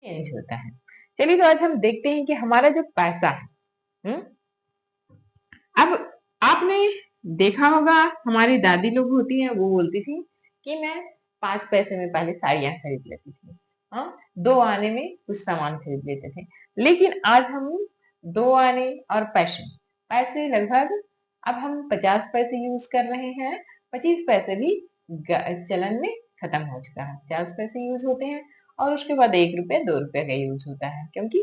Change होता है। चलिए तो आज हम देखते हैं कि हमारा जो पैसा है, अब आपने देखा होगा हमारी दादी लोग होती हैं, वो बोलती थी कि मैं 5 पैसे में पहले साड़ियां खरीद लेती थी, हाँ 2 आने में कुछ सामान खरीद लेते थे। लेकिन आज हम 2 आने और पैसे पैसे लगभग अब हम 50 पैसे यूज कर रहे हैं। 25 पैसे भी चलन में खत्म हो चुका है। 50 पैसे यूज होते हैं और उसके बाद 1 रुपया 2 रुपया का यूज होता है, क्योंकि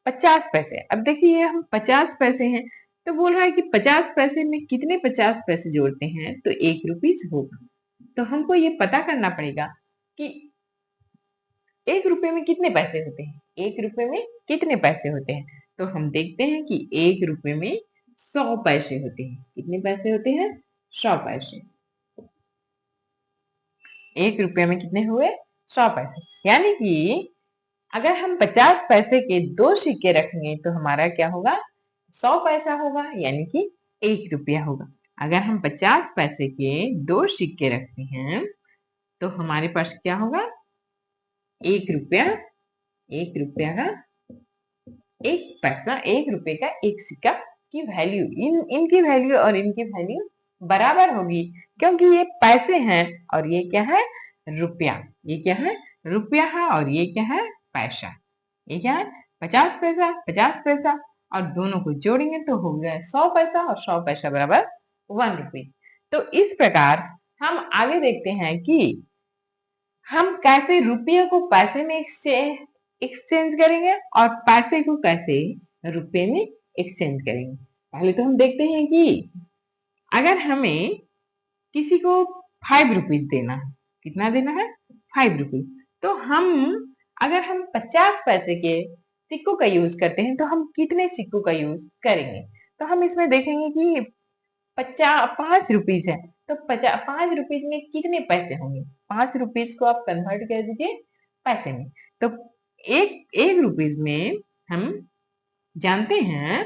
50 पैसे, अब देखिए हम 50 पैसे हैं तो बोल रहा है कि 50 पैसे में कितने 50 पैसे जोड़ते हैं तो 1 रुपीज होगा। तो हमको ये पता करना पड़ेगा कि 1 रुपए में कितने पैसे होते हैं, 1 रुपए में कितने पैसे होते हैं। तो हम देखते हैं कि 1 रुपए में 100 पैसे होते हैं। कितने पैसे होते हैं? 100 पैसे। 1 रुपए में कितने हुए? 100 पैसे। यानी कि अगर हम 50 पैसे के 2 सिक्के रखेंगे तो हमारा क्या होगा? 100 पैसा होगा, यानी कि 1 रुपया होगा। अगर हम 50 पैसे के 2 सिक्के रखते हैं तो हमारे पास क्या होगा? 1 रुपया, 1 रुपया का 1 पैसा, 1 रुपए का 1 सिक्का की वैल्यू, इनकी वैल्यू और इनकी वैल्यू बराबर होगी, क्योंकि ये पैसे हैं और ये क्या है? रुपया। ये क्या है? रुपया है और ये क्या है? पैसा। ये क्या है? 50 पैसा, 50 पैसा और दोनों को जोड़ेंगे तो हो गया 100 पैसा और 100 पैसा बराबर 1 रुपी। तो इस प्रकार हम आगे देखते हैं कि हम कैसे रुपये को पैसे में एक्सचेंज करेंगे और पैसे को कैसे रुपये में एक्सचेंज करेंगे। पहले तो हम देखते हैं कि अगर हमें किसी को 5 रुपीज देना है, कितना देना है? 5 रुपीज। तो अगर हम 50 पैसे के सिक्कों का यूज करते हैं तो हम कितने सिक्कों का यूज करेंगे। तो हम इसमें देखेंगे कि 5 रुपीज है तो 5 रुपीज में कितने पैसे होंगे। 5 रुपीज को आप कन्वर्ट कर दीजिए पैसे में। तो एक रुपीज में हम जानते हैं,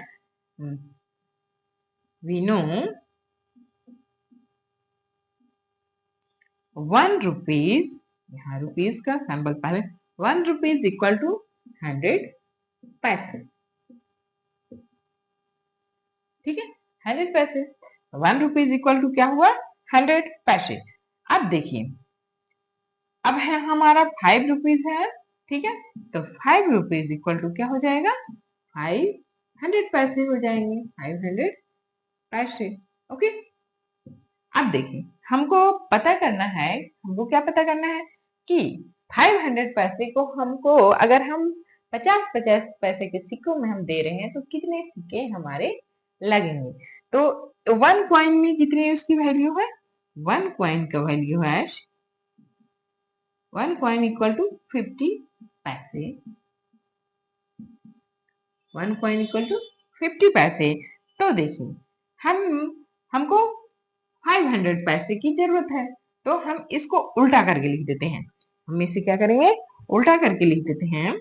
वी नो 1 रुपीज, यहाँ रुपीज का सैंपल पहले, 1 रुपीज इक्वल टू 100 पैसे। ठीक है, 100 पैसे। 1 रुपीज इक्वल टू क्या हुआ? 100 पैसे। अब देखिए, अब है हमारा 5 रुपीज है, ठीक है, तो 5 रुपीज इक्वल टू क्या हो जाएगा? 500 पैसे हो जाएंगे, 500 पैसे। ओके, अब देखिए हमको पता करना है, हमको क्या पता करना है कि 500 पैसे को हमको अगर हम 50-50 पैसे के सिक्कों में हम दे रहे हैं तो कितने सिक्के हमारे लगेंगे। तो 1 कॉइन में कितनी उसकी वैल्यू है? 1 कॉइन का वैल्यू है 1 कॉइन इक्वल टू 50 पैसे। 1 कॉइन इक्वल टू 50 पैसे। तो देखिए हमको 500 पैसे की जरूरत है, तो हम इसको उल्टा करके लिख देते हैं। हम इसे क्या करेंगे? उल्टा करके लिख देते हैं।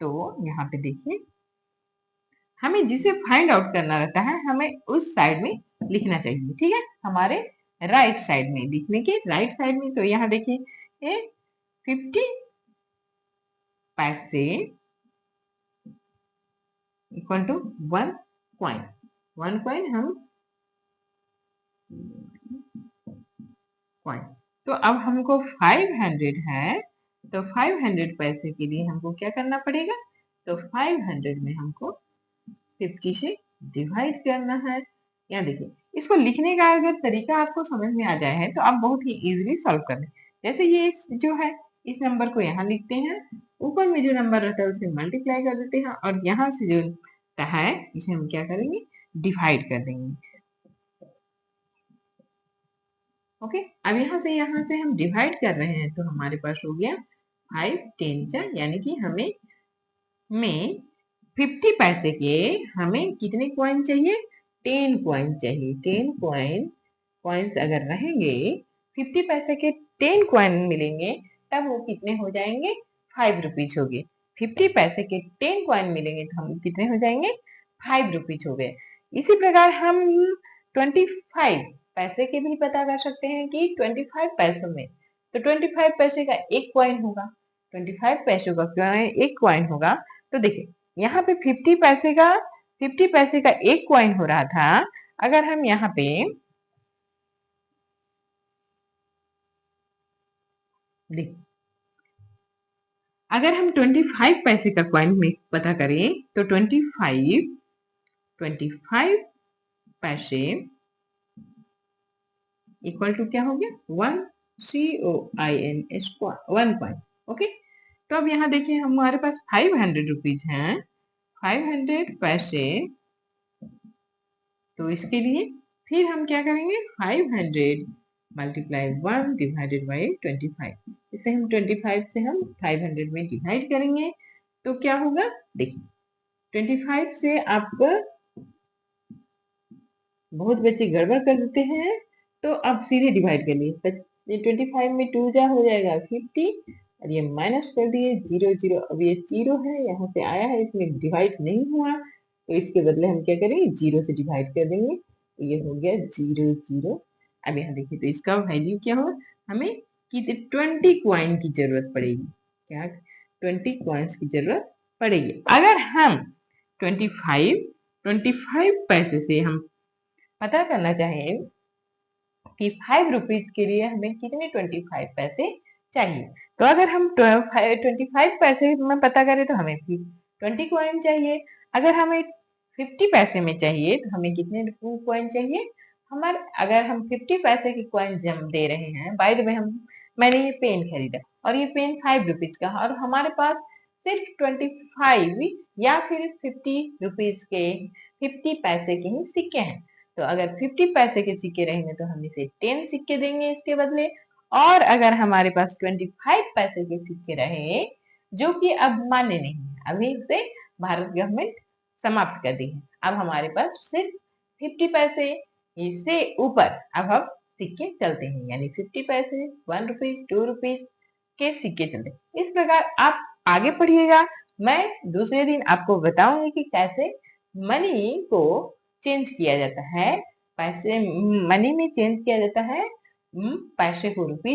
तो यहाँ पे देखिए, हमें जिसे फाइंड आउट करना रहता है हमें उस साइड में लिखना चाहिए, ठीक है, हमारे राइट साइड में, लिखने के राइट साइड में। तो यहाँ देखिए 50 पैसे इक्वल टू 1 कॉइन। 1 कॉइन हम कॉइन। तो अब हमको 500 है, तो 500 पैसे के लिए हमको क्या करना पड़ेगा? तो 500 में हमको 50 से डिवाइड करना है। यहाँ देखिए, इसको लिखने का अगर तरीका आपको समझ में आ जाए है तो आप बहुत ही इजीली सॉल्व कर लें। जैसे ये जो है इस नंबर को यहाँ लिखते हैं, ऊपर में जो नंबर रहता है उसे मल्टीप्लाई कर देते हैं और यहाँ से जो है इसे हम क्या करेंगे? डिवाइड कर देंगे। ओके, अब यहाँ से हम डिवाइड कर रहे हैं तो हमारे पास हो गया 5 10 यानी कि हमें 50 पैसे के हमें कितने कॉइन चाहिए? 10 कॉइन चाहिए। 10 कॉइन्स अगर रहेंगे, 50 पैसे के 10 कॉइन मिलेंगे तब वो कितने हो जाएंगे? 5 रुपीज हो गए। 50 पैसे के 10 कॉइन मिलेंगे तो हम कितने हो जाएंगे? 5 रुपीज हो गए। इसी प्रकार हम 25 पैसे के भी पता कर सकते हैं कि 25 पैसों में, तो 25 पैसे का 1 कॉइन होगा, 25 पैसों का एक कॉइन होगा, तो देखिए यहाँ पे 50 पैसे का एक कॉइन हो रहा था। अगर हम यहाँ पे देखिए, अगर हम 25 पैसे का कॉइन में पता करें तो 25 पैसे इक्वल टू क्या हो गया, 1 1 कॉइन। ओके, तो अब यहाँ देखिए हमारे पास 500 रुपीज हैं, 500 पैसे। तो इसके लिए फिर हम क्या करेंगे, 500 मल्टीप्लाई 1 डिवाइडेड बाई 25। इसे हम 25 से हम 500 में डिवाइड करेंगे तो क्या होगा, देखिए 25 से आपको बहुत बच्चे गड़बड़ कर देते हैं, तो आप सीधे डिवाइड कर लिए। 25 में 2 जा हो जाएगा 50, और ये माइनस कर दिए 0 0। अब ये 0 है, यहाँ से आया है, इसमें डिवाइड नहीं हुआ, तो इसके बदले हम क्या करेंगे, 0 से डिवाइड कर देंगे। तो ये हो गया 0 0। अब यहाँ देखिए तो इसका वैल्यू क्या होगा, हमें 20 कॉइन की जरूरत पड़ेगी। क्या 20 कॉइन्स की जरूरत पड़ेगी। अगर हम 25 पैसे से हम पता करना चाहें कि 5 रुपीज के लिए हमें कितने 25 पैसे चाहिए, तो अगर हम 25 पैसे में पता करें तो हमें 20 कॉइन चाहिए। अगर हमें 50 पैसे में चाहिए तो हमें कितने कॉइन चाहिए, हमारे अगर हम 50 पैसे की कॉइन जम दे रहे हैं, बाय द वे मैंने ये पेन खरीदा और ये पेन 5 रुपीज का, और हमारे पास सिर्फ 25 या फिर 50 रुपीज के 50 पैसे के ही सिक्के हैं। तो अगर 50 पैसे के सिक्के रहेंगे तो हम इसे 10 सिक्के देंगे इसके बदले। और अगर हमारे पास 25 पैसे के सिक्के रहे, जो कि अब मान्य नहीं है, अभी इसे भारत गवर्नमेंट समाप्त कर दी है, अब हमारे पास सिर्फ 50 पैसे इससे ऊपर अब हम सिक्के चलते हैं, यानी 50 पैसे, 1 रुपीज, 2 रुपीज के सिक्के चलते हैं। इस प्रकार आप आगे पढ़िएगा, मैं दूसरे दिन आपको बताऊंगी कि कैसे मनी को चेंज किया जाता है, पैसे मनी में चेंज किया जाता है, पैसे को रुपीज